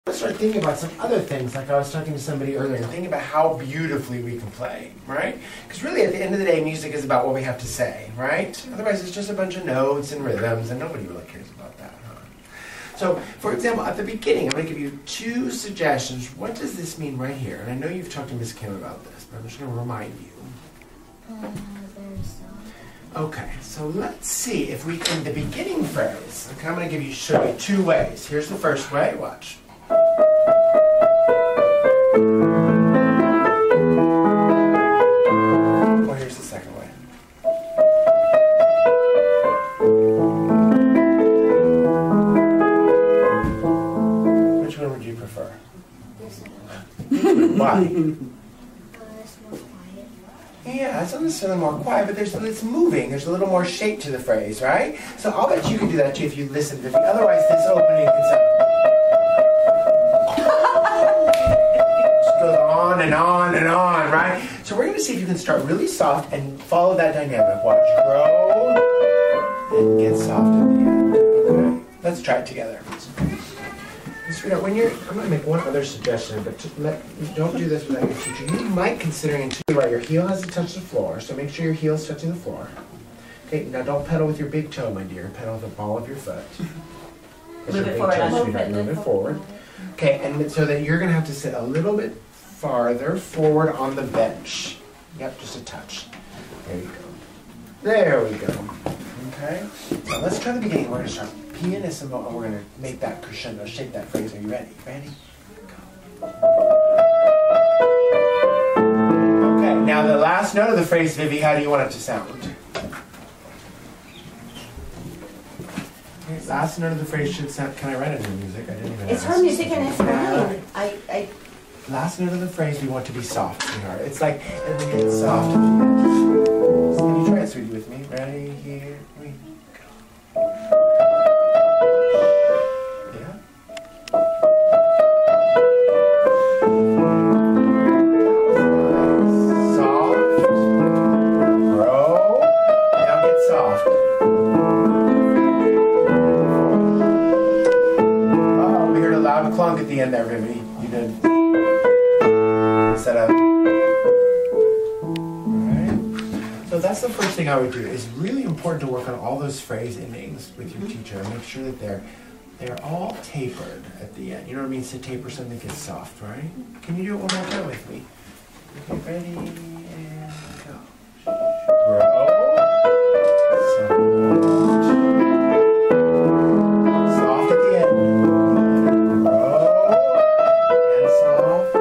Let's start thinking about some other things, like I was talking to somebody earlier, and thinking about how beautifully we can play, right? Because really, at the end of the day, music is about what we have to say, right? Otherwise, it's just a bunch of notes and rhythms, and nobody really cares about that, huh? So, for example, at the beginning, I'm going to give you 2 suggestions. What does this mean right here? And I know you've talked to Miss Kim about this, but I'm just going to remind you. Okay, so let's see if we can, the beginning phrase, okay, I'm going to show you 2 ways. Here's the first way, watch. Or here's the second way. Which one would you prefer? Why? Yeah, it's not necessarily more quiet, but it's moving. There's a little more shape to the phrase, right? So I'll bet you can do that too if you listen to it. Otherwise, this opening can sound... just goes on and on and on, right? So we're going to see if you can start really soft and follow that dynamic. Watch, grow, and get soft at the end. Okay? Let's try it together. Sweetheart, when I'm going to make one other suggestion, but don't do this without your teacher. You might consider right, your heel has to touch the floor, so make sure your heel is touching the floor. Okay, now don't pedal with your big toe, my dear. Pedal with the ball of your foot. Move it forward. Move it forward. Okay, and so that you're going to have to sit a little bit farther forward on the bench. Yep, just a touch. There you go. There we go. Okay, so let's try the beginning. We're going to start pianissimo, and we're going to make that crescendo, shape that phrase. Are you ready? Ready? Go. Okay, now the last note of the phrase, Vivi, how do you want it to sound? Okay, last note of the phrase should sound, can I write it in the music? I didn't even It's ask. her music and it's mine. Last note of the phrase, we want to be soft, sweetheart. It's like, and we get soft at the end. Can you try it, sweetie, with me? Ready? Here we go. Yeah? Soft. Grow. Now get soft. Uh-oh, we heard a loud clunk at the end there, Vivi. You did. Set up. Alright. So that's the first thing I would do. It's really important to work on all those phrase endings with your teacher and make sure that they're all tapered at the end. You know what it means to taper something that gets soft, right? Can you do it one more time with me? Okay, ready and go. Grow. Soft at the end. Grow. And soft.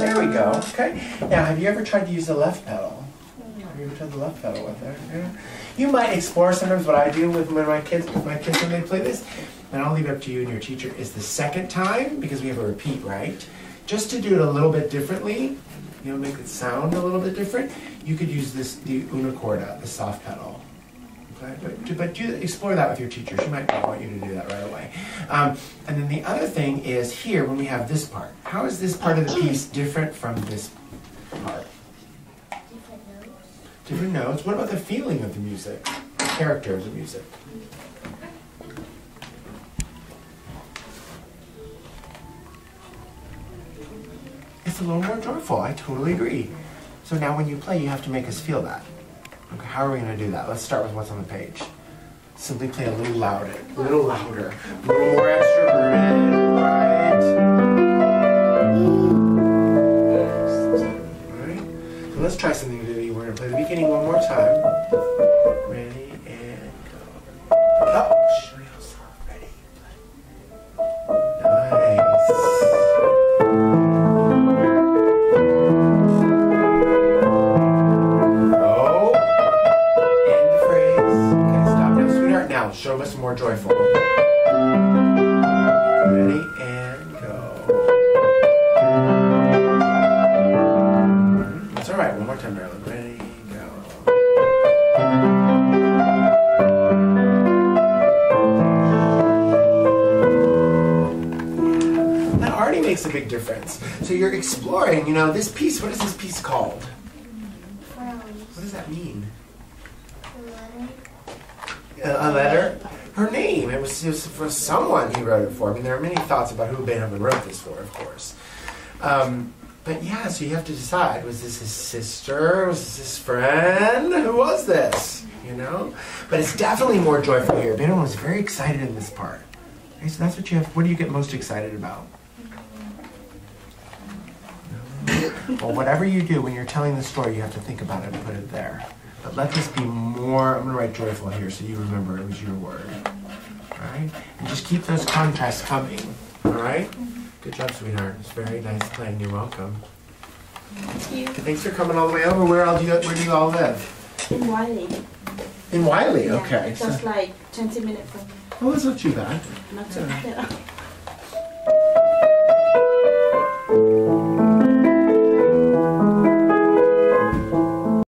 There we go. Okay. Now, have you ever tried to use the left pedal? Have you ever tried the left pedal with her? Yeah. You might explore sometimes what I do with my kids when they play this, and I'll leave it up to you and your teacher, is the second time, because we have a repeat, right? Just to do it a little bit differently, you know, make it sound a little bit different, you could use the una corda, the soft pedal. Okay? But explore that with your teacher. She might not want you to do that right away. And then the other thing is here, when we have this part. How is this part of the piece different from this part? Different notes. Different notes. What about the feeling of the music? The character of the music? It's a little more joyful. I totally agree. So now when you play, you have to make us feel that. Okay, how are we going to do that? Let's start with what's on the page. Simply play a little louder. A little louder. A little more extroverted, right? Alright. So let's try something, Vivi. We're going to play the beginning one more time. Ready, and go. Oh, show me how soft. Ready, play. Nice. Grow. End the phrase. Okay, stop now, sweetheart. Now, show us more joyful. Ready, and go. That's all right. One more time, Marilyn. Ready, go. That already makes a big difference. So you're exploring, you know, this piece. What is this piece called? Fur Elise. What does that mean? Learning. A letter? Her name. It was for someone he wrote it for. I mean, there are many thoughts about who Beethoven wrote this for, of course. But yeah, so you have to decide, was this his sister? Was this his friend? Who was this? You know? But it's definitely more joyful here. Beethoven was very excited in this part. Okay, so that's what you have. What do you get most excited about? Well, whatever you do when you're telling the story, you have to think about it and put it there. But let this be more, I'm going to write joyful here so you remember it was your word. All right? And just keep those contrasts coming. All right? Good job, sweetheart. It's very nice playing. You're welcome. Thank you. Thanks for coming all the way over. Where do you all live? In Wiley. In Wiley? Yeah, Okay. just like 20 minutes from here. Well, that's not too bad. Not too bad.